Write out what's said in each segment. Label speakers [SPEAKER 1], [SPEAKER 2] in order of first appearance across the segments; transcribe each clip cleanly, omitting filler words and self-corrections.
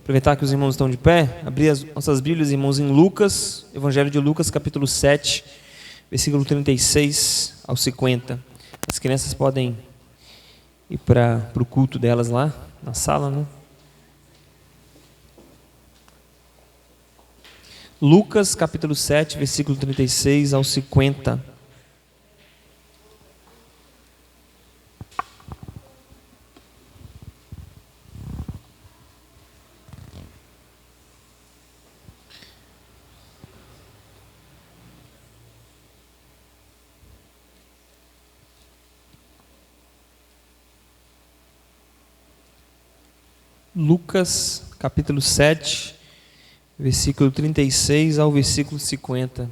[SPEAKER 1] Aproveitar que os irmãos estão de pé, abrir as nossas Bíblias, irmãos, em Lucas, Evangelho de Lucas, capítulo 7, versículo 36 ao 50. As crianças podem ir para o culto delas lá, na sala, né? Lucas, capítulo 7, versículo 36 ao 50. Lucas, capítulo 7, versículo 36 ao versículo 50.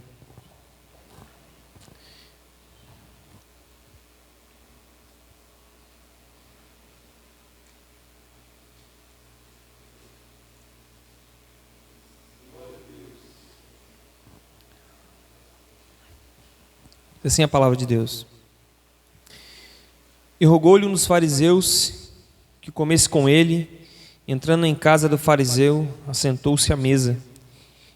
[SPEAKER 1] Assim é a palavra de Deus. E rogou-lhe um dos fariseus que comesse com ele. Entrando em casa do fariseu, assentou-se à mesa.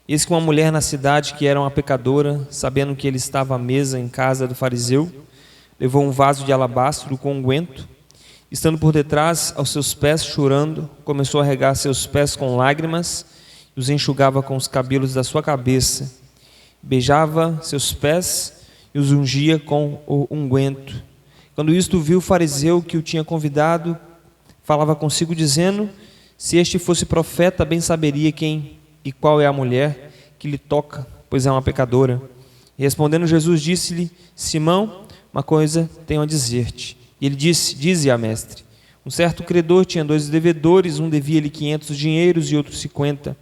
[SPEAKER 1] Eis que uma mulher na cidade, que era uma pecadora, sabendo que ele estava à mesa em casa do fariseu, levou um vaso de alabastro com unguento. Estando por detrás, aos seus pés, chorando, começou a regar seus pés com lágrimas e os enxugava com os cabelos da sua cabeça. Beijava seus pés e os ungia com o unguento. Quando isto viu o fariseu que o tinha convidado, falava consigo dizendo: se este fosse profeta, bem saberia quem e qual é a mulher que lhe toca, pois é uma pecadora. E respondendo Jesus, disse-lhe: Simão, uma coisa tenho a dizer-te. E ele disse: dize-a, mestre. Um certo credor tinha 2 devedores, um devia-lhe 500 dinheiros e outro 50.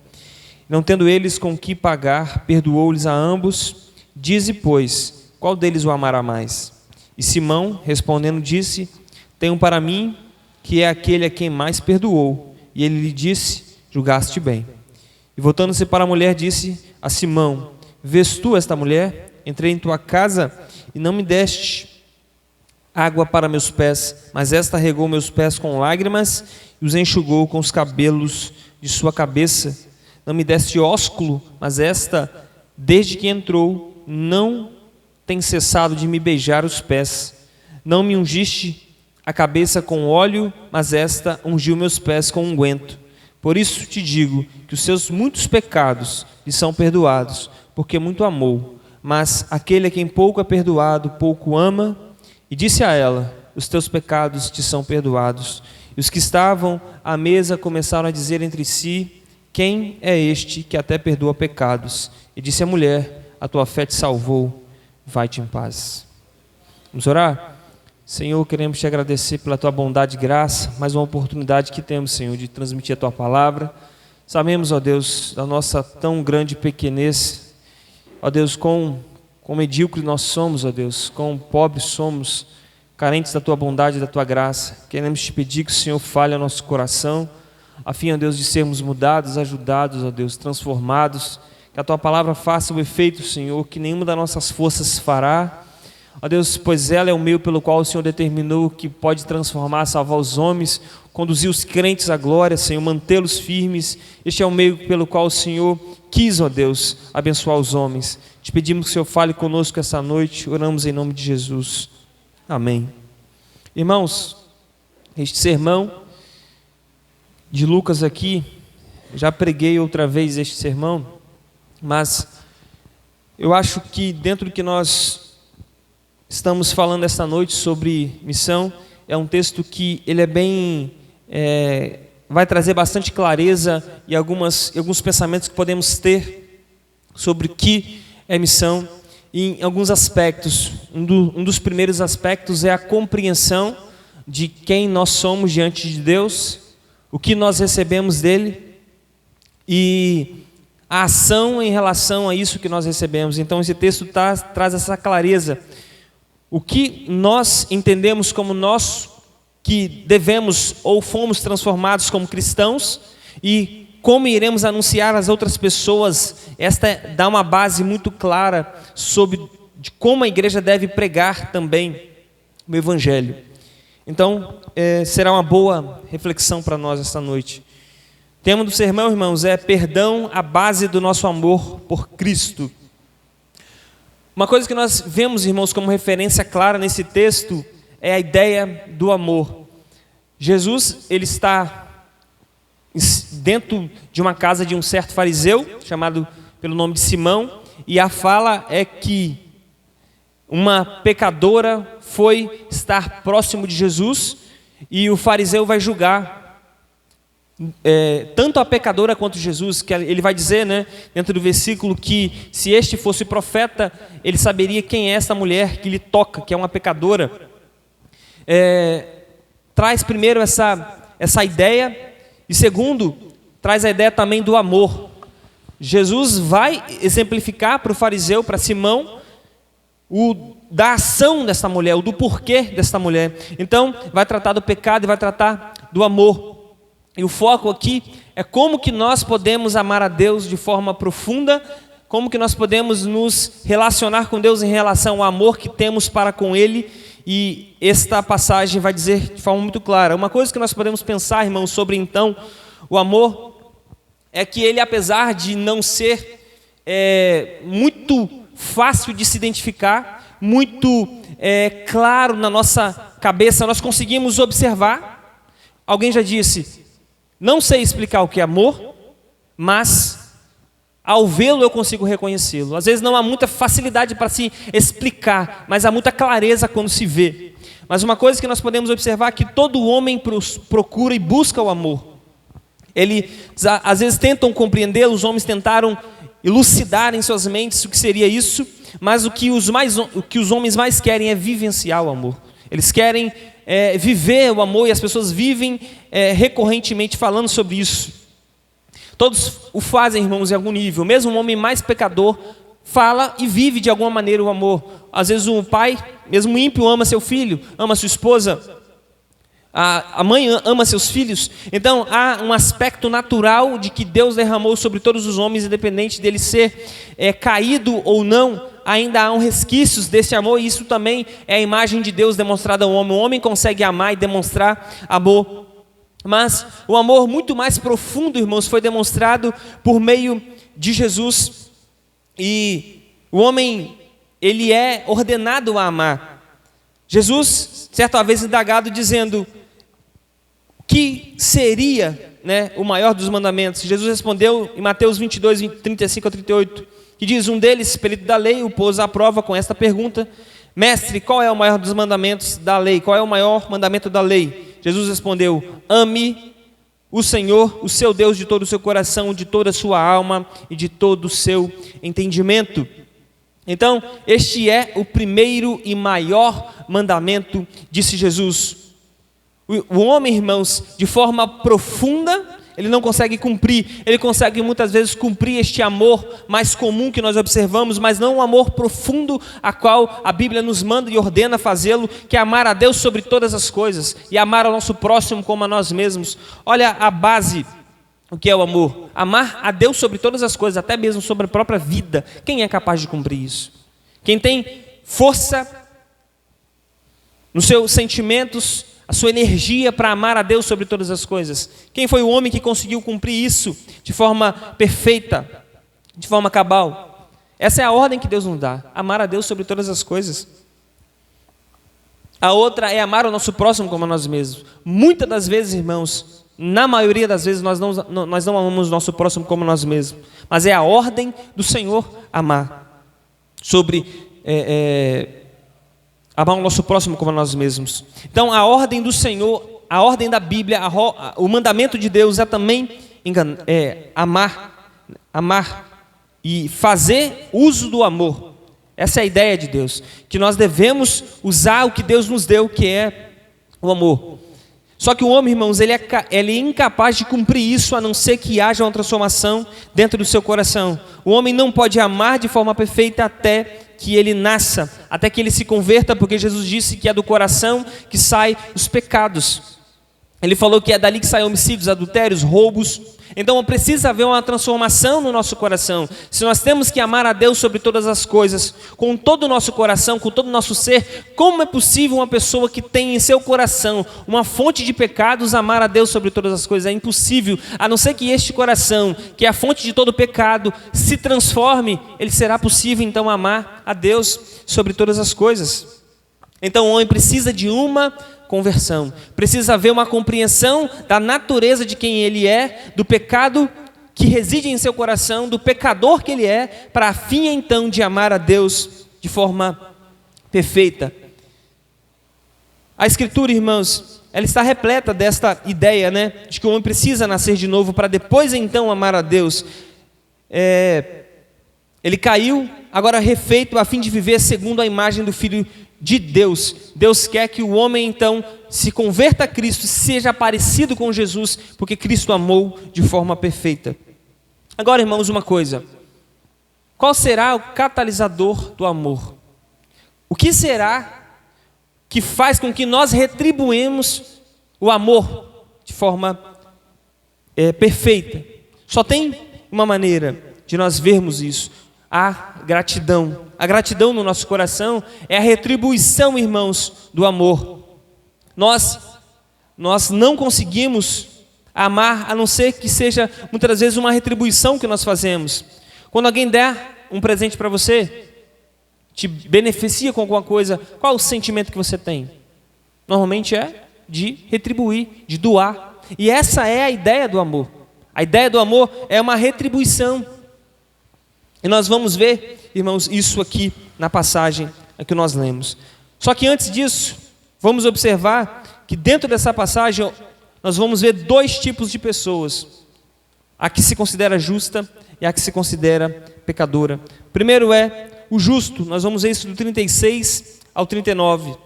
[SPEAKER 1] Não tendo eles com que pagar, perdoou-lhes a ambos. Dize, pois, qual deles o amará mais? E Simão, respondendo, disse: tenho para mim que é aquele a quem mais perdoou. E ele lhe disse: julgaste bem. E voltando-se para a mulher, disse a Simão: vês tu esta mulher? Entrei em tua casa e não me deste água para meus pés, mas esta regou meus pés com lágrimas e os enxugou com os cabelos de sua cabeça. Não me deste ósculo, mas esta, desde que entrou, não tem cessado de me beijar os pés. Não me ungiste a cabeça com óleo, mas esta ungiu meus pés com unguento. Por isso te digo que os seus muitos pecados lhe são perdoados, porque muito amou. Mas aquele a quem pouco é perdoado, pouco ama. E disse a ela: os teus pecados te são perdoados. E os que estavam à mesa começaram a dizer entre si: quem é este que até perdoa pecados? E disse a mulher: a tua fé te salvou, vai-te em paz. Vamos orar? Senhor, queremos te agradecer pela tua bondade e graça, mais uma oportunidade que temos, Senhor, de transmitir a tua palavra. Sabemos, ó Deus, da nossa tão grande pequenez, ó Deus, quão medíocre nós somos, ó Deus, quão pobres somos, carentes da tua bondade e da tua graça. Queremos te pedir que o Senhor fale ao nosso coração, a fim, ó Deus, de sermos mudados, ajudados, ó Deus, transformados, que a tua palavra faça o efeito, Senhor, que nenhuma das nossas forças fará. Ó Deus, pois ela é o meio pelo qual o Senhor determinou que pode transformar, salvar os homens, conduzir os crentes à glória, Senhor, mantê-los firmes. Este é o meio pelo qual o Senhor quis, ó Deus, abençoar os homens. Te pedimos que o Senhor fale conosco essa noite, oramos em nome de Jesus. Amém. Irmãos, este sermão de Lucas aqui, já preguei outra vez este sermão, mas eu acho que dentro do que nós estamos falando esta noite sobre missão, é um texto que ele é bem, vai trazer bastante clareza e alguns pensamentos que podemos ter sobre o que é missão. E em alguns aspectos, um dos primeiros aspectos é a compreensão de quem nós somos diante de Deus, o que nós recebemos dele e a ação em relação a isso que nós recebemos. Então esse texto traz essa clareza. O que nós entendemos como nós que devemos ou fomos transformados como cristãos e como iremos anunciar às outras pessoas. Esta dá uma base muito clara sobre de como a igreja deve pregar também o Evangelho. Então, será uma boa reflexão para nós esta noite. tema do sermão, irmãos, é perdão, a base do nosso amor por Cristo. Uma coisa que nós vemos, irmãos, como referência clara nesse texto é a ideia do amor. Jesus, ele está dentro de uma casa de um certo fariseu, chamado pelo nome de Simão, e a fala é que uma pecadora foi estar próximo de Jesus e o fariseu vai julgar tanto a pecadora quanto Jesus, que ele vai dizer, né, dentro do versículo, que se este fosse profeta, ele saberia quem é essa mulher que lhe toca, que é uma pecadora. Traz primeiro essa ideia, e segundo, traz a ideia também do amor. Jesus vai exemplificar para o fariseu, para Simão, da ação dessa mulher, o do porquê dessa mulher. Então, vai tratar do pecado e vai tratar do amor. E o foco aqui é como que nós podemos amar a Deus de forma profunda, como que nós podemos nos relacionar com Deus em relação ao amor que temos para com Ele. E esta passagem vai dizer de forma muito clara. Uma coisa que nós podemos pensar, irmãos, sobre então o amor, é que ele, apesar de não ser muito fácil de se identificar, muito claro na nossa cabeça, nós conseguimos observar. Alguém já disse: não sei explicar o que é amor, mas ao vê-lo eu consigo reconhecê-lo. Às vezes não há muita facilidade para se explicar, mas há muita clareza quando se vê. Mas uma coisa que nós podemos observar é que todo homem procura e busca o amor. Eles às vezes tentam compreendê-lo, os homens tentaram elucidar em suas mentes o que seria isso, mas o que os homens mais querem é vivenciar o amor. Eles querem viver o amor, e as pessoas vivem recorrentemente falando sobre isso. Todos o fazem, irmãos, em algum nível. Mesmo um homem mais pecador fala e vive de alguma maneira o amor. Às vezes um pai, mesmo ímpio, ama seu filho, ama sua esposa. A mãe ama seus filhos. Então há um aspecto natural de que Deus derramou sobre todos os homens, independente dele ser caído ou não. Ainda há resquícios desse amor, e isso também é a imagem de Deus demonstrada ao homem. O homem consegue amar e demonstrar amor, mas o amor muito mais profundo, irmãos, foi demonstrado por meio de Jesus. E o homem, ele é ordenado a amar. Jesus, certa vez indagado, dizendo: o que seria, o maior dos mandamentos? Jesus respondeu em Mateus 22, 35 a 38, que diz: um deles, perito da lei, o pôs à prova com esta pergunta: mestre, qual é o maior dos mandamentos da lei? Qual é o maior mandamento da lei? Jesus respondeu: ame o Senhor, o seu Deus, de todo o seu coração, de toda a sua alma e de todo o seu entendimento. Então, este é o primeiro e maior mandamento, disse Jesus. O homem, irmãos, de forma profunda, ele não consegue cumprir. Ele consegue muitas vezes cumprir este amor mais comum que nós observamos, mas não o amor profundo a qual a Bíblia nos manda e ordena fazê-lo, que é amar a Deus sobre todas as coisas e amar ao nosso próximo como a nós mesmos. Olha a base, o que é o amor: amar a Deus sobre todas as coisas, até mesmo sobre a própria vida. Quem é capaz de cumprir isso? Quem tem força nos seus sentimentos, a sua energia para amar a Deus sobre todas as coisas? Quem foi o homem que conseguiu cumprir isso de forma perfeita, de forma cabal? Essa é a ordem que Deus nos dá: amar a Deus sobre todas as coisas. A outra é amar o nosso próximo como a nós mesmos. Muitas das vezes, irmãos, na maioria das vezes, nós não amamos o nosso próximo como nós mesmos, mas é a ordem do Senhor amar. Amar o nosso próximo como a nós mesmos. Então a ordem do Senhor, a ordem da Bíblia, o mandamento de Deus é também amar e fazer uso do amor. Essa é a ideia de Deus, que nós devemos usar o que Deus nos deu, que é o amor. Só que o homem, irmãos, ele é incapaz de cumprir isso, a não ser que haja uma transformação dentro do seu coração. O homem não pode amar de forma perfeita até que ele nasça, até que ele se converta, porque Jesus disse que é do coração que saem os pecados. Ele falou que é dali que saem homicídios, adultérios, roubos. Então precisa haver uma transformação no nosso coração. Se nós temos que amar a Deus sobre todas as coisas, com todo o nosso coração, com todo o nosso ser, como é possível uma pessoa que tem em seu coração uma fonte de pecados amar a Deus sobre todas as coisas? É impossível, a não ser que este coração, que é a fonte de todo pecado, se transforme, ele será possível então amar a Deus sobre todas as coisas. Então o homem precisa de uma conversão, precisa haver uma compreensão da natureza de quem ele é, do pecado que reside em seu coração, do pecador que ele é, para a fim então de amar a Deus de forma perfeita. A Escritura, irmãos, ela está repleta desta ideia, de que o homem precisa nascer de novo para depois então amar a Deus. Ele caiu, agora refeito, a fim de viver segundo a imagem do Filho de Deus. Deus quer que o homem então se converta a Cristo, seja parecido com Jesus, porque Cristo amou de forma perfeita. Agora, irmãos, uma coisa: qual será o catalisador do amor? O que será que faz com que nós retribuímos o amor de forma perfeita? Só tem uma maneira de nós vermos isso: a gratidão. A gratidão no nosso coração é a retribuição, irmãos, do amor. Nós não conseguimos amar, a não ser que seja muitas das vezes uma retribuição que nós fazemos. Quando alguém der um presente para você, te beneficia com alguma coisa, qual o sentimento que você tem? Normalmente é de retribuir, de doar. E essa é a ideia do amor. A ideia do amor é uma retribuição. E nós vamos ver, irmãos, isso aqui na passagem que nós lemos. Só que antes disso, vamos observar que dentro dessa passagem nós vamos ver dois tipos de pessoas: a que se considera justa e a que se considera pecadora. Primeiro é o justo. Nós vamos ver isso do 36 ao 39.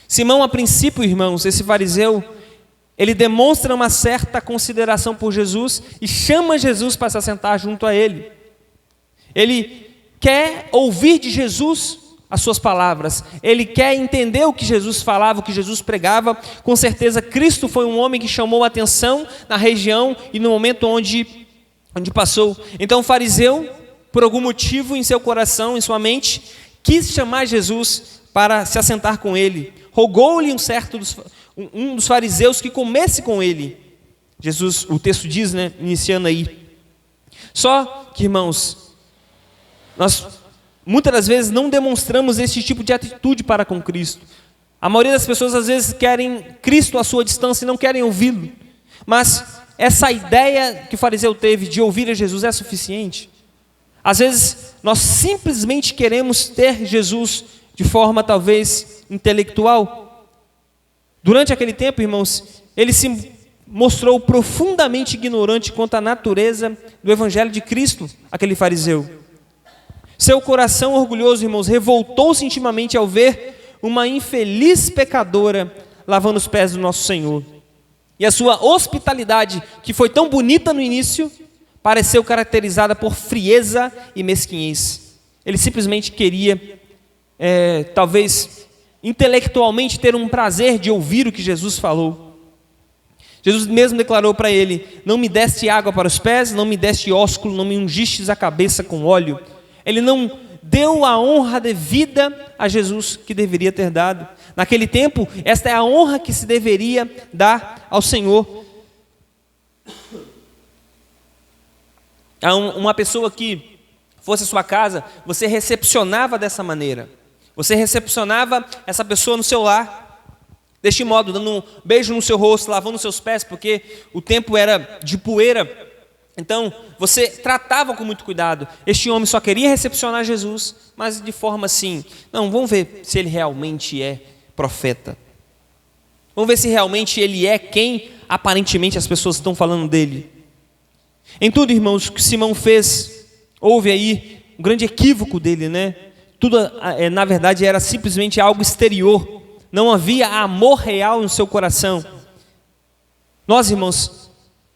[SPEAKER 1] Simão, a princípio, irmãos, esse fariseu, ele demonstra uma certa consideração por Jesus e chama Jesus para se assentar junto a ele. Ele quer ouvir de Jesus as suas palavras, ele quer entender o que Jesus falava, o que Jesus pregava. Com certeza Cristo foi um homem que chamou a atenção na região e no momento onde passou. Então o fariseu, por algum motivo em seu coração, em sua mente, quis chamar Jesus para se assentar com ele. Rogou-lhe um dos fariseus que comesse com ele. Jesus, o texto diz, iniciando aí. Só que, irmãos, nós muitas das vezes não demonstramos esse tipo de atitude para com Cristo. A maioria das pessoas às vezes querem Cristo à sua distância e não querem ouvi-lo. Mas essa ideia que o fariseu teve de ouvir a Jesus é suficiente? Às vezes nós simplesmente queremos ter Jesus de forma talvez intelectual. Durante aquele tempo, irmãos, ele se mostrou profundamente ignorante quanto à natureza do evangelho de Cristo, aquele fariseu. Seu coração orgulhoso, irmãos, revoltou-se intimamente ao ver uma infeliz pecadora lavando os pés do nosso Senhor. E a sua hospitalidade, que foi tão bonita no início, pareceu caracterizada por frieza e mesquinhez. Ele simplesmente queria, talvez, intelectualmente ter um prazer de ouvir o que Jesus falou. Jesus mesmo declarou para ele: não me deste água para os pés, não me deste ósculo, não me ungistes a cabeça com óleo. Ele não deu a honra devida a Jesus que deveria ter dado. Naquele tempo, esta é a honra que se deveria dar ao Senhor. Uma pessoa que fosse à sua casa, você recepcionava dessa maneira. Você recepcionava essa pessoa no seu lar, deste modo, dando um beijo no seu rosto, lavando os seus pés, porque o tempo era de poeira. Então, você tratava com muito cuidado. Este homem só queria recepcionar Jesus, mas de forma assim: não, vamos ver se ele realmente é profeta. Vamos ver se realmente ele é quem aparentemente as pessoas estão falando dele. Em tudo, irmãos, o que Simão fez, houve aí um grande equívoco dele, Tudo, na verdade, era simplesmente algo exterior. Não havia amor real no seu coração. Nós, irmãos,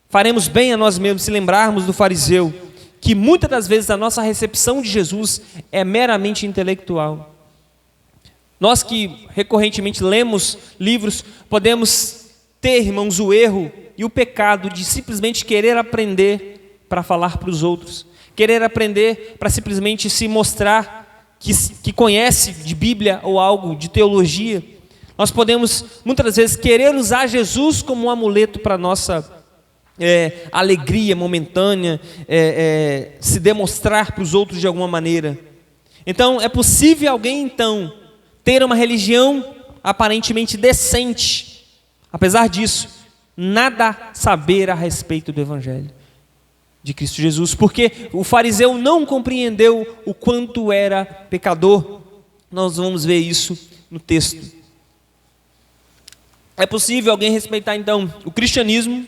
[SPEAKER 1] faremos bem a nós mesmos se lembrarmos do fariseu, que muitas das vezes a nossa recepção de Jesus é meramente intelectual. Nós que recorrentemente lemos livros, podemos ter, irmãos, o erro e o pecado de simplesmente querer aprender para falar para os outros, querer aprender para simplesmente se mostrar que conhece de Bíblia ou algo de teologia. Nós podemos, muitas vezes, querer usar Jesus como um amuleto para a nossa alegria momentânea, se demonstrar para os outros de alguma maneira. Então, é possível alguém, então, ter uma religião aparentemente decente, apesar disso, nada saber a respeito do Evangelho de Cristo Jesus, porque o fariseu não compreendeu o quanto era pecador. Nós vamos ver isso no texto. É possível alguém respeitar, então, o cristianismo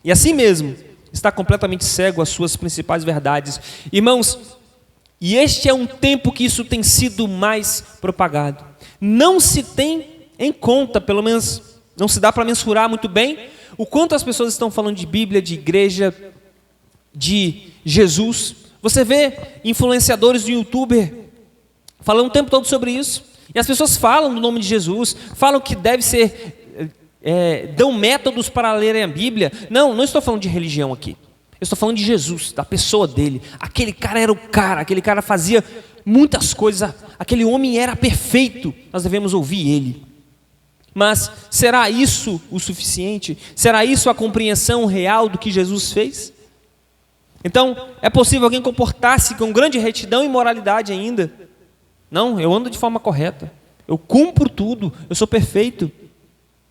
[SPEAKER 1] e assim mesmo está completamente cego às suas principais verdades. Irmãos, e este é um tempo que isso tem sido mais propagado. Não se tem em conta, pelo menos não se dá para mensurar muito bem, o quanto as pessoas estão falando de Bíblia, de igreja, de Jesus. Você vê influenciadores do YouTube falando o tempo todo sobre isso, e as pessoas falam do nome de Jesus, falam que deve ser, dão métodos para lerem a Bíblia. Não estou falando de religião aqui, eu estou falando de Jesus, da pessoa dele. Aquele cara era o cara, aquele cara fazia muitas coisas, aquele homem era perfeito, nós devemos ouvir ele. Mas será isso o suficiente? Será isso a compreensão real do que Jesus fez? Então, é possível alguém comportar-se com grande retidão e moralidade ainda? Não, eu ando de forma correta, eu cumpro tudo, eu sou perfeito.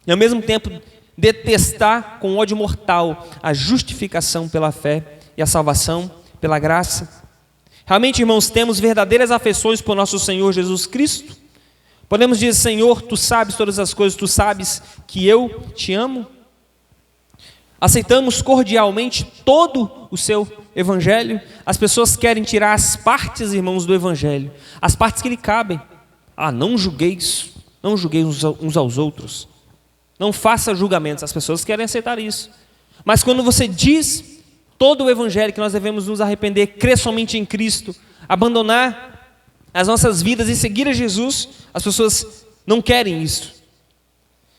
[SPEAKER 1] E ao mesmo tempo detestar com ódio mortal a justificação pela fé e a salvação pela graça. Realmente, irmãos, temos verdadeiras afeições por nosso Senhor Jesus Cristo? Podemos dizer: Senhor, Tu sabes todas as coisas, Tu sabes que eu te amo? Aceitamos cordialmente todo o Seu Evangelho? As pessoas querem tirar as partes, irmãos, do Evangelho, as partes que lhe cabem. Não julgueis uns aos outros, não faça julgamentos. As pessoas querem aceitar isso, mas quando você diz todo o Evangelho, que nós devemos nos arrepender, crer somente em Cristo, abandonar as nossas vidas e seguir a Jesus, as pessoas não querem isso.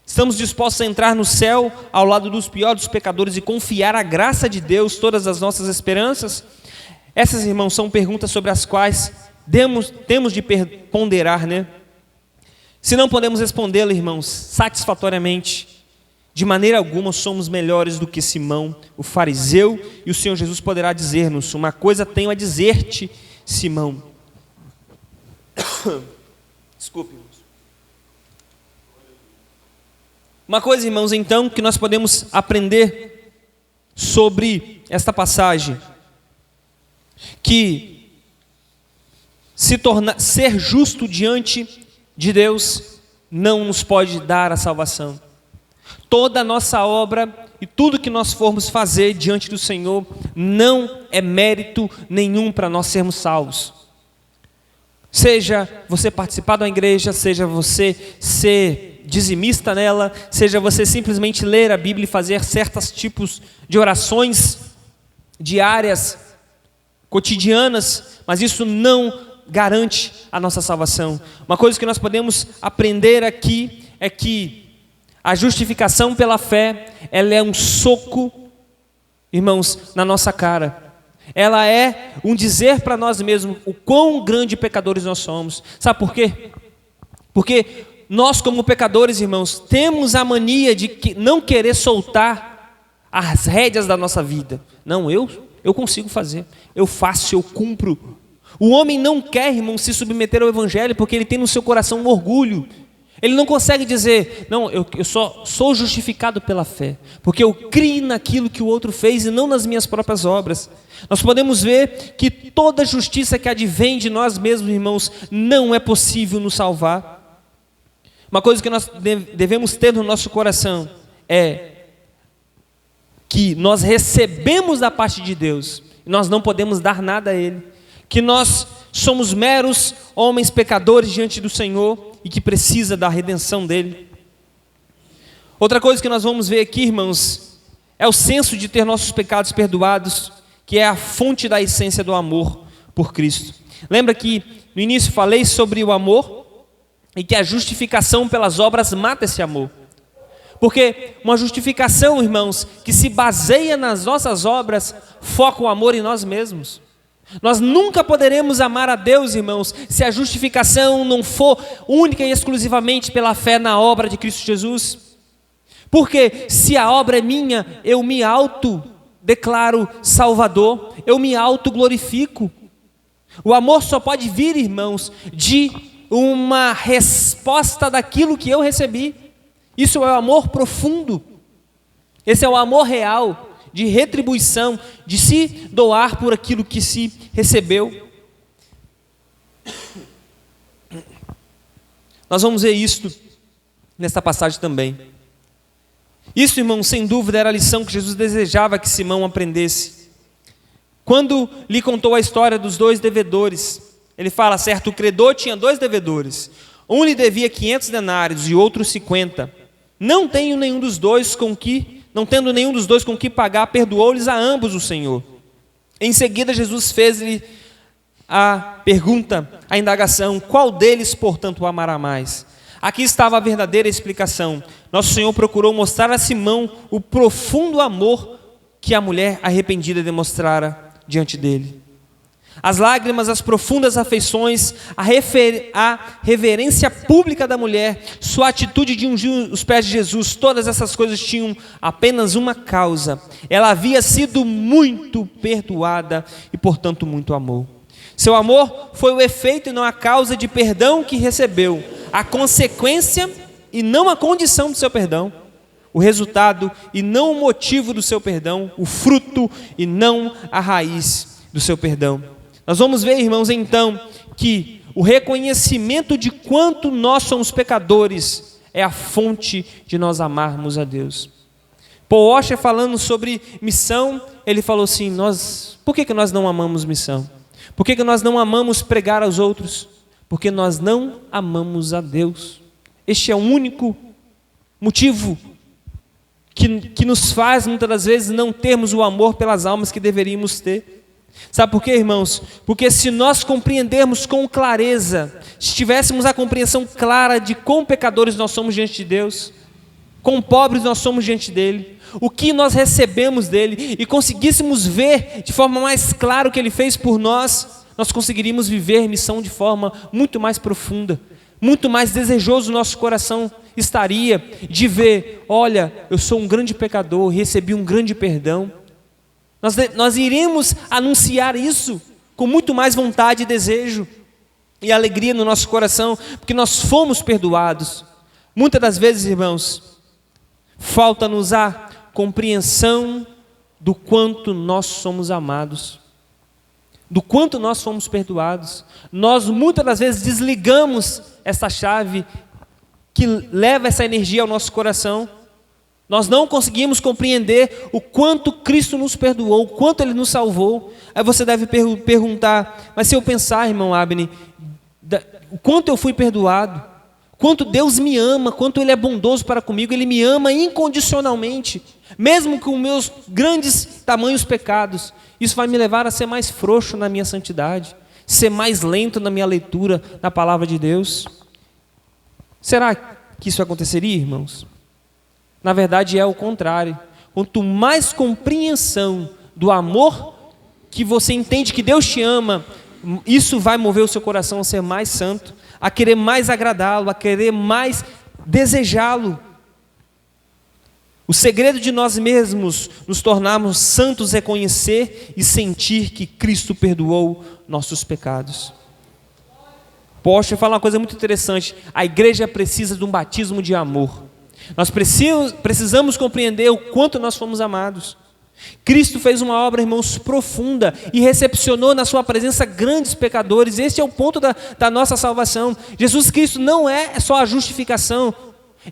[SPEAKER 1] Estamos dispostos a entrar no céu ao lado dos piores dos pecadores e confiar à graça de Deus todas as nossas esperanças? Essas, irmãos, são perguntas sobre as quais temos de ponderar, né? Se não podemos respondê-la, irmãos, satisfatoriamente, de maneira alguma somos melhores do que Simão, o fariseu, e o Senhor Jesus poderá dizer-nos: uma coisa tenho a dizer-te, Simão. Desculpe, irmãos. Uma coisa, irmãos, então, que nós podemos aprender sobre esta passagem, que ser justo diante de Deus não nos pode dar a salvação. Toda a nossa obra e tudo que nós formos fazer diante do Senhor não é mérito nenhum para nós sermos salvos. Seja você participar da igreja, seja você ser dizimista nela, seja você simplesmente ler a Bíblia e fazer certos tipos de orações diárias, cotidianas, mas isso não garante a nossa salvação. Uma coisa que nós podemos aprender aqui é que a justificação pela fé, ela é um soco, irmãos, na nossa cara. Ela é um dizer para nós mesmos o quão grandes pecadores nós somos. Sabe por quê? Porque nós, como pecadores, irmãos, temos a mania de não querer soltar as rédeas da nossa vida. Não, eu consigo fazer, eu faço, eu cumpro. O homem não quer, irmão, se submeter ao Evangelho porque ele tem no seu coração um orgulho. Ele não consegue dizer: não, eu só sou justificado pela fé, porque eu criei naquilo que o outro fez e não nas minhas próprias obras. Nós podemos ver que toda justiça que advém de nós mesmos, irmãos, não é possível nos salvar. Uma coisa que nós devemos ter no nosso coração é que nós recebemos da parte de Deus, e nós não podemos dar nada a Ele, que nós somos meros homens pecadores diante do Senhor e que precisa da redenção dEle. Outra coisa que nós vamos ver aqui, irmãos, é o senso de ter nossos pecados perdoados, que é a fonte da essência do amor por Cristo. Lembra que no início falei sobre o amor e que a justificação pelas obras mata esse amor. Porque uma justificação, irmãos, que se baseia nas nossas obras, foca o amor em nós mesmos. Nós nunca poderemos amar a Deus, irmãos, se a justificação não for única e exclusivamente pela fé na obra de Cristo Jesus. Porque se a obra é minha, eu me autodeclaro Salvador, eu me autoglorifico. O amor só pode vir, irmãos, de uma resposta daquilo que eu recebi. Isso é o amor profundo. Esse é o amor real, de retribuição, de se doar por aquilo que se recebeu. Nós vamos ver isto nesta passagem também. Isso, irmão, sem dúvida era a lição que Jesus desejava que Simão aprendesse. Quando lhe contou a história dos 2 devedores, ele fala: certo credor tinha 2 devedores. Um lhe devia 500 denários e outro 50. Não tendo nenhum dos dois com que pagar, perdoou-lhes a ambos o Senhor. Em seguida, Jesus fez-lhe a pergunta, a indagação: qual deles, portanto, o amará mais? Aqui estava a verdadeira explicação. Nosso Senhor procurou mostrar a Simão o profundo amor que a mulher arrependida demonstrara diante dele. As lágrimas, as profundas afeições, a reverência pública da mulher, sua atitude de ungir os pés de Jesus, todas essas coisas tinham apenas uma causa: ela havia sido muito perdoada e, portanto, muito amor. Seu amor foi o efeito e não a causa de perdão que recebeu, a consequência e não a condição do seu perdão, o resultado e não o motivo do seu perdão, o fruto e não a raiz do seu perdão. Nós vamos ver, irmãos, então, que o reconhecimento de quanto nós somos pecadores é a fonte de nós amarmos a Deus. Paul Washer, falando sobre missão, ele falou assim: por que nós não amamos missão? Por que nós não amamos pregar aos outros? Porque nós não amamos a Deus. Este é o único motivo que nos faz, muitas das vezes, não termos o amor pelas almas que deveríamos ter. Sabe por quê, irmãos? Porque se nós compreendermos com clareza, se tivéssemos a compreensão clara de quão pecadores nós somos diante de Deus, quão pobres nós somos diante dele, o que nós recebemos dele, e conseguíssemos ver de forma mais clara o que ele fez por nós, nós conseguiríamos viver missão de forma muito mais profunda, muito mais desejoso. O nosso coração estaria de ver: olha, eu sou um grande pecador, recebi um grande perdão. Nós iremos anunciar isso com muito mais vontade e desejo e alegria no nosso coração, porque nós fomos perdoados. Muitas das vezes, irmãos, falta-nos a compreensão do quanto nós somos amados, do quanto nós fomos perdoados. Nós muitas das vezes desligamos essa chave que leva essa energia ao nosso coração. Nós não conseguimos compreender o quanto Cristo nos perdoou, o quanto Ele nos salvou. Aí você deve perguntar: mas se eu pensar, irmão Abner, o quanto eu fui perdoado, quanto Deus me ama, quanto Ele é bondoso para comigo, Ele me ama incondicionalmente, mesmo com meus grandes tamanhos pecados, isso vai me levar a ser mais frouxo na minha santidade, ser mais lento na minha leitura da palavra de Deus. Será que isso aconteceria, irmãos? Na verdade é o contrário. Quanto mais compreensão do amor que você entende que Deus te ama, isso vai mover o seu coração a ser mais santo, a querer mais agradá-lo, a querer mais desejá-lo. O segredo de nós mesmos nos tornarmos santos é conhecer e sentir que Cristo perdoou nossos pecados. Poxa, fala uma coisa muito interessante: a igreja precisa de um batismo de amor. Nós precisamos compreender o quanto nós fomos amados. Cristo fez uma obra, irmãos, profunda e recepcionou na sua presença grandes pecadores. Esse é o ponto da nossa salvação. Jesus Cristo não é só a justificação.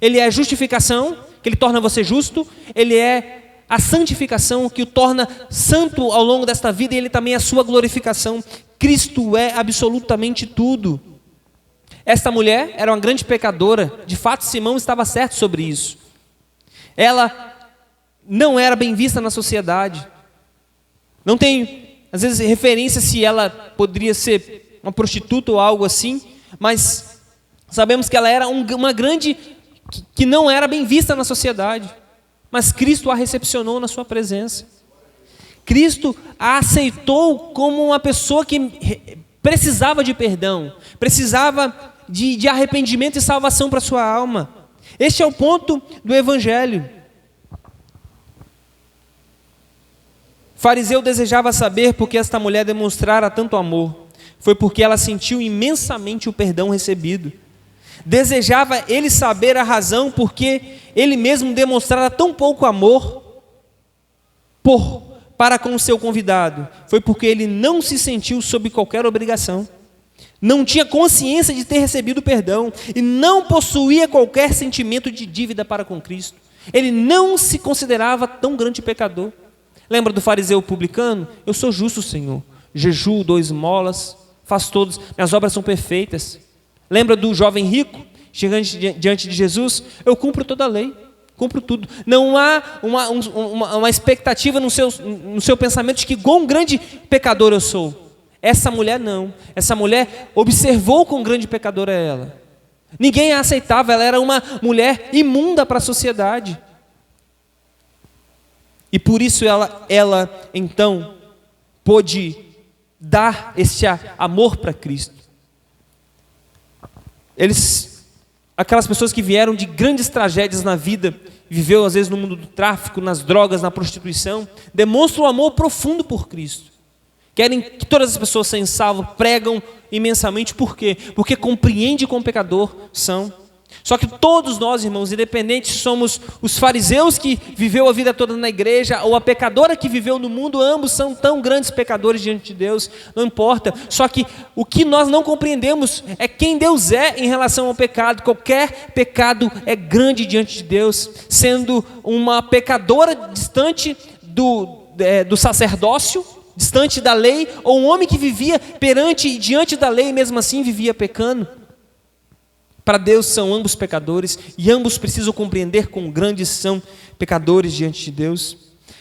[SPEAKER 1] Ele é a justificação, que Ele torna você justo. Ele é a santificação, que o torna santo ao longo desta vida. E Ele também é a sua glorificação. Cristo é absolutamente tudo. Esta mulher era uma grande pecadora. De fato, Simão estava certo sobre isso. Ela não era bem vista na sociedade. Não tem, às vezes, referência se ela poderia ser uma prostituta ou algo assim, mas sabemos que ela era uma grande que não era bem vista na sociedade, mas Cristo a recepcionou na sua presença. Cristo a aceitou como uma pessoa que precisava de perdão, precisava de arrependimento e salvação para a sua alma. Este é o ponto do Evangelho. O fariseu desejava saber por que esta mulher demonstrara tanto amor. Foi porque ela sentiu imensamente o perdão recebido. Desejava ele saber a razão porque ele mesmo demonstrara tão pouco amor para com o seu convidado. Foi porque ele não se sentiu sob qualquer obrigação. Não tinha consciência de ter recebido perdão e não possuía qualquer sentimento de dívida para com Cristo. Ele não se considerava tão grande pecador. Lembra do fariseu publicano? Eu sou justo, Senhor. Jejuo, dou esmolas, faço todos, minhas obras são perfeitas. Lembra do jovem rico, chegando diante de Jesus? Eu cumpro toda a lei, cumpro tudo. Não há uma expectativa no seu pensamento de que quão grande pecador eu sou. Essa mulher não. Essa mulher observou quão grande pecadora é ela. Ninguém a aceitava, ela era uma mulher imunda para a sociedade. E por isso ela então pôde dar esse amor para Cristo. Aquelas pessoas que vieram de grandes tragédias na vida, viveu às vezes no mundo do tráfico, nas drogas, na prostituição, demonstram um amor profundo por Cristo. Querem que todas as pessoas sejam salvas, pregam imensamente. Por quê? Porque compreende como pecador são. Só que todos nós, irmãos, independente se somos os fariseus que viveu a vida toda na igreja ou a pecadora que viveu no mundo, ambos são tão grandes pecadores diante de Deus, não importa. Só que o que nós não compreendemos é quem Deus é em relação ao pecado. Qualquer pecado é grande diante de Deus, sendo uma pecadora distante do sacerdócio, distante da lei, ou um homem que vivia perante e diante da lei e mesmo assim vivia pecando. Para Deus são ambos pecadores e ambos precisam compreender quão grandes são pecadores diante de Deus.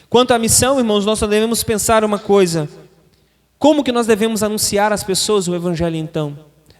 [SPEAKER 1] Quanto à missão, irmãos, nós só devemos pensar uma coisa: como que nós devemos anunciar às pessoas o Evangelho então?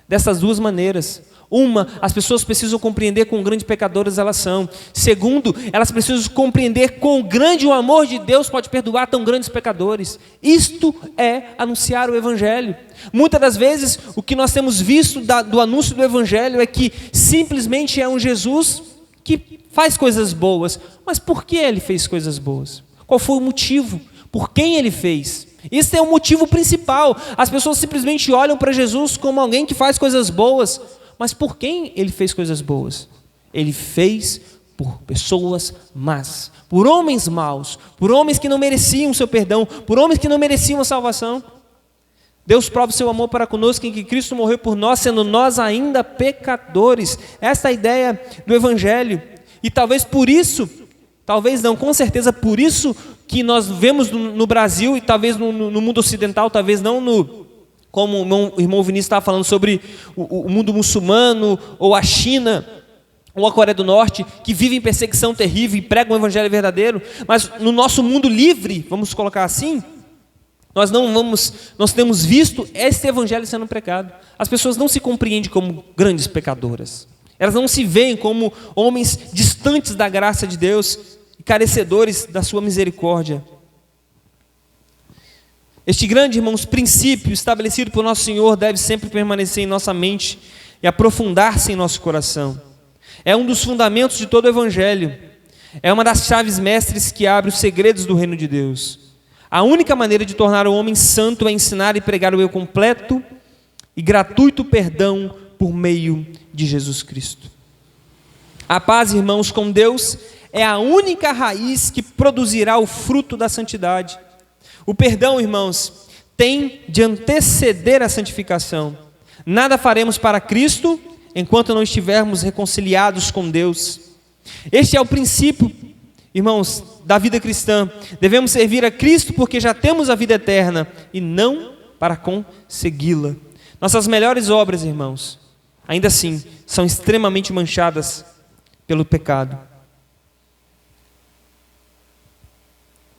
[SPEAKER 1] Dessas duas maneiras. Uma, as pessoas precisam compreender quão grandes pecadoras elas são. Segundo, elas precisam compreender quão grande o amor de Deus pode perdoar tão grandes pecadores. Isto é anunciar o Evangelho. Muitas das vezes, o que nós temos visto do anúncio do Evangelho é que simplesmente é um Jesus que faz coisas boas. Mas por que ele fez coisas boas? Qual foi o motivo? Por quem ele fez? Esse é o motivo principal. As pessoas simplesmente olham para Jesus como alguém que faz coisas boas. Mas por quem ele fez coisas boas? Ele fez por pessoas más, por homens maus, por homens que não mereciam o seu perdão, por homens que não mereciam a salvação. Deus prova o seu amor para conosco em que Cristo morreu por nós, sendo nós ainda pecadores. Essa é a ideia do Evangelho. E talvez por isso, talvez não, com certeza por isso que nós vemos no Brasil e talvez no mundo ocidental, talvez não como o irmão Vinícius estava falando sobre o mundo muçulmano, ou a China, ou a Coreia do Norte, que vivem perseguição terrível e pregam o Evangelho verdadeiro, mas no nosso mundo livre, vamos colocar assim, nós temos visto esse Evangelho sendo pregado. As pessoas não se compreendem como grandes pecadoras, elas não se veem como homens distantes da graça de Deus e carecedores da sua misericórdia. Este grande, irmãos, princípio estabelecido por nosso Senhor deve sempre permanecer em nossa mente e aprofundar-se em nosso coração. É um dos fundamentos de todo o Evangelho. É uma das chaves mestres que abre os segredos do reino de Deus. A única maneira de tornar o homem santo é ensinar e pregar o completo e gratuito perdão por meio de Jesus Cristo. A paz, irmãos, com Deus é a única raiz que produzirá o fruto da santidade. O perdão, irmãos, tem de anteceder a santificação. Nada faremos para Cristo enquanto não estivermos reconciliados com Deus. Este é o princípio, irmãos, da vida cristã. Devemos servir a Cristo porque já temos a vida eterna e não para consegui-la. Nossas melhores obras, irmãos, ainda assim, são extremamente manchadas pelo pecado.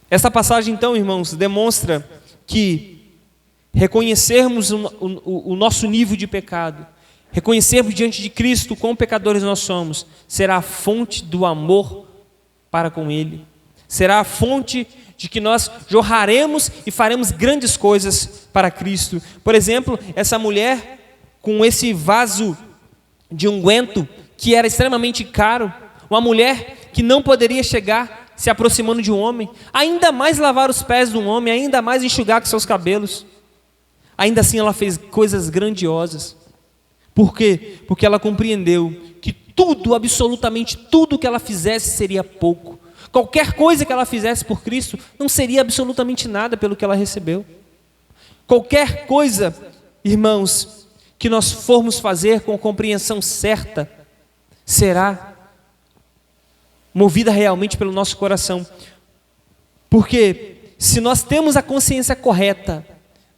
[SPEAKER 1] Essa passagem, então, irmãos, demonstra que reconhecermos o nosso nível de pecado, reconhecermos diante de Cristo quão pecadores nós somos, será a fonte do amor para com Ele. Será a fonte de que nós jorraremos e faremos grandes coisas para Cristo. Por exemplo, essa mulher com esse vaso de unguento que era extremamente caro, uma mulher que não poderia chegar se aproximando de um homem, ainda mais lavar os pés de um homem, ainda mais enxugar com seus cabelos. Ainda assim ela fez coisas grandiosas. Por quê? Porque ela compreendeu que tudo, absolutamente tudo que ela fizesse seria pouco. Qualquer coisa que ela fizesse por Cristo não seria absolutamente nada pelo que ela recebeu. Qualquer coisa, irmãos, que nós formos fazer com compreensão certa, será movida realmente pelo nosso coração. Porque se nós temos a consciência correta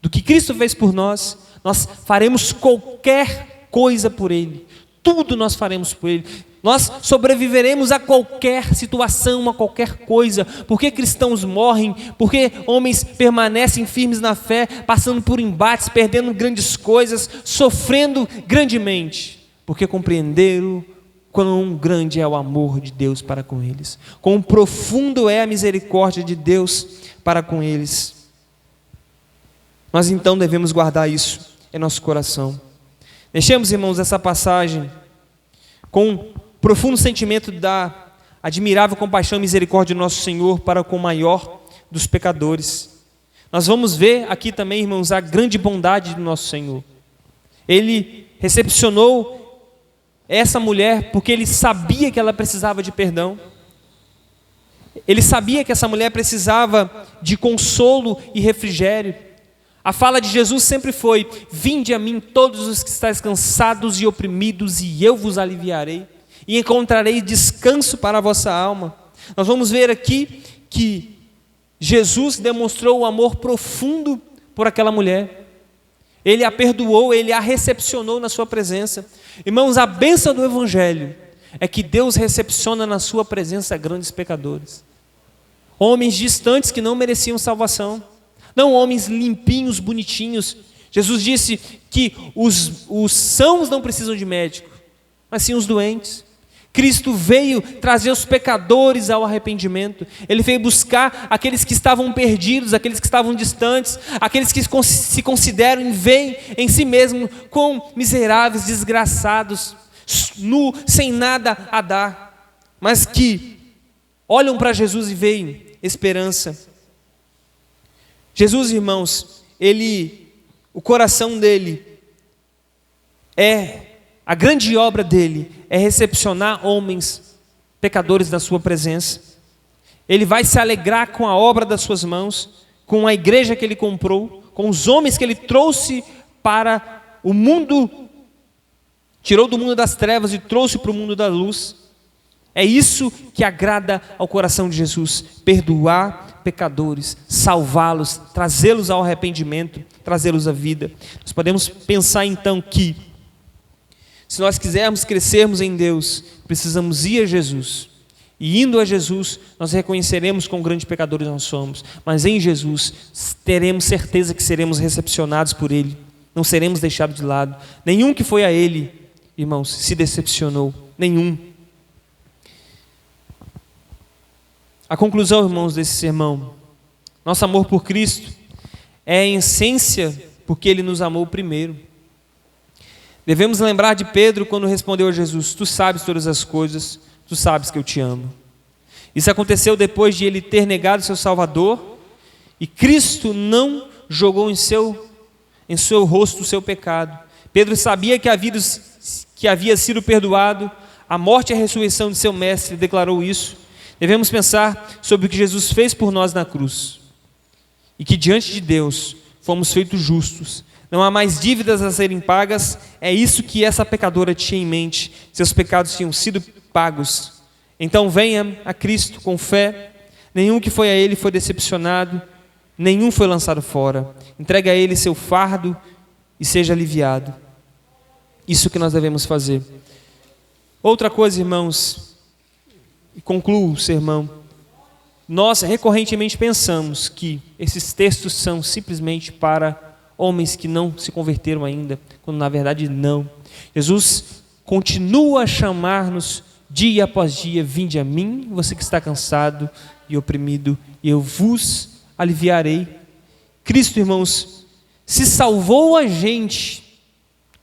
[SPEAKER 1] do que Cristo fez por nós, nós faremos qualquer coisa por Ele. Tudo nós faremos por Ele. Nós sobreviveremos a qualquer situação, a qualquer coisa. Porque cristãos morrem, porque homens permanecem firmes na fé, passando por embates, perdendo grandes coisas, sofrendo grandemente, porque compreenderam quão grande é o amor de Deus para com eles, quão profundo é a misericórdia de Deus para com eles. Nós então devemos guardar isso em nosso coração. Deixemos, irmãos, essa passagem com profundo sentimento da admirável compaixão e misericórdia do nosso Senhor para com o maior dos pecadores. Nós vamos ver aqui também, irmãos, a grande bondade do nosso Senhor. Ele recepcionou essa mulher porque Ele sabia que ela precisava de perdão. Ele sabia que essa mulher precisava de consolo e refrigério. A fala de Jesus sempre foi: vinde a mim todos os que estáis cansados e oprimidos, e eu vos aliviarei, e encontrarei descanso para a vossa alma. Nós vamos ver aqui que Jesus demonstrou o amor profundo por aquela mulher. Ele a perdoou, Ele a recepcionou na sua presença. Irmãos, a bênção do Evangelho é que Deus recepciona na sua presença grandes pecadores, homens distantes que não mereciam salvação, não homens limpinhos, bonitinhos. Jesus disse que os sãos não precisam de médico, mas sim os doentes. Cristo veio trazer os pecadores ao arrependimento. Ele veio buscar aqueles que estavam perdidos, aqueles que estavam distantes, aqueles que se consideram e veem em si mesmo como miseráveis, desgraçados, sem nada a dar, mas que olham para Jesus e veem esperança. Jesus, irmãos, o coração dele a grande obra dele é recepcionar homens pecadores da sua presença. Ele vai se alegrar com a obra das suas mãos, com a igreja que ele comprou, com os homens que ele trouxe para o mundo, tirou do mundo das trevas e trouxe para o mundo da luz. É isso que agrada ao coração de Jesus: perdoar pecadores, salvá-los, trazê-los ao arrependimento, trazê-los à vida. Nós podemos pensar então que, se nós quisermos crescermos em Deus, precisamos ir a Jesus. E indo a Jesus, nós reconheceremos quão grandes pecadores nós somos. Mas em Jesus, teremos certeza que seremos recepcionados por Ele. Não seremos deixados de lado. Nenhum que foi a Ele, irmãos, se decepcionou. Nenhum. A conclusão, irmãos, desse sermão: nosso amor por Cristo é em essência porque Ele nos amou primeiro. Devemos lembrar de Pedro quando respondeu a Jesus: tu sabes todas as coisas, tu sabes que eu te amo. Isso aconteceu depois de ele ter negado seu Salvador, e Cristo não jogou em seu rosto o seu pecado. Pedro sabia que havia sido perdoado, a morte e a ressurreição de seu mestre declarou isso. Devemos pensar sobre o que Jesus fez por nós na cruz, e que diante de Deus fomos feitos justos. Não há mais dívidas a serem pagas. É isso que essa pecadora tinha em mente. Seus pecados tinham sido pagos. Então venha a Cristo com fé. Nenhum que foi a Ele foi decepcionado, nenhum foi lançado fora. Entregue a Ele seu fardo e seja aliviado. Isso que nós devemos fazer. Outra coisa, irmãos, e concluo o sermão. Nós recorrentemente pensamos que esses textos são simplesmente para homens que não se converteram ainda, quando na verdade não. Jesus continua a chamar-nos dia após dia: vinde a mim, você que está cansado e oprimido, e eu vos aliviarei. Cristo, irmãos, se salvou a gente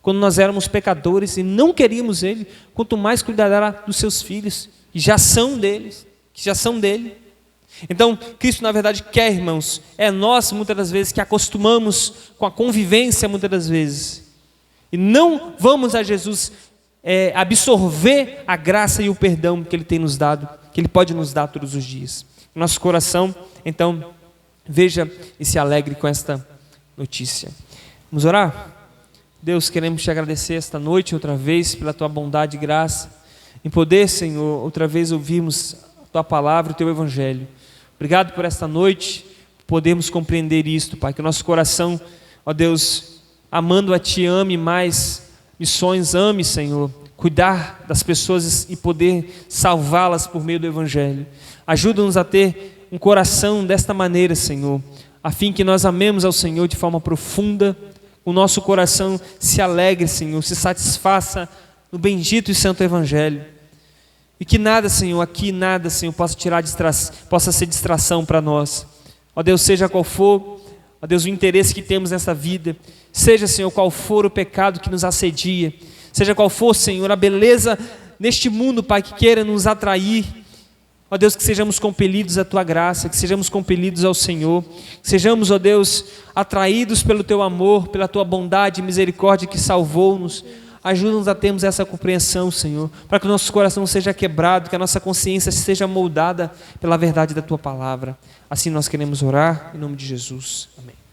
[SPEAKER 1] quando nós éramos pecadores e não queríamos Ele, quanto mais cuidará dos seus filhos, que já são deles, que já são dele. Então, Cristo na verdade quer, irmãos, é nós muitas das vezes que acostumamos com a convivência muitas das vezes, e não vamos a Jesus absorver a graça e o perdão que Ele tem nos dado, que Ele pode nos dar todos os dias. Nosso coração, então, veja e se alegre com esta notícia. Vamos orar? Deus, queremos te agradecer esta noite outra vez pela tua bondade e graça, em poder, Senhor, outra vez ouvirmos a tua palavra, o teu evangelho. Obrigado por esta noite, podemos compreender isto, Pai, que o nosso coração, ó Deus, amando a Ti, ame mais missões, ame, Senhor, cuidar das pessoas e poder salvá-las por meio do evangelho. Ajuda-nos a ter um coração desta maneira, Senhor, a fim que nós amemos ao Senhor de forma profunda, o nosso coração se alegre, Senhor, se satisfaça no bendito e santo evangelho. E que nada, Senhor, aqui nada, Senhor, possa ser distração para nós. Ó Deus, seja qual for, ó Deus, o interesse que temos nessa vida, seja, Senhor, qual for o pecado que nos assedia, seja qual for, Senhor, a beleza neste mundo, Pai, que queira nos atrair, ó Deus, que sejamos compelidos à Tua graça, que sejamos compelidos ao Senhor, que sejamos, ó Deus, atraídos pelo Teu amor, pela Tua bondade e misericórdia que salvou-nos. Ajuda-nos a termos essa compreensão, Senhor, para que o nosso coração seja quebrado, que a nossa consciência seja moldada pela verdade da Tua palavra. Assim nós queremos orar, em nome de Jesus. Amém.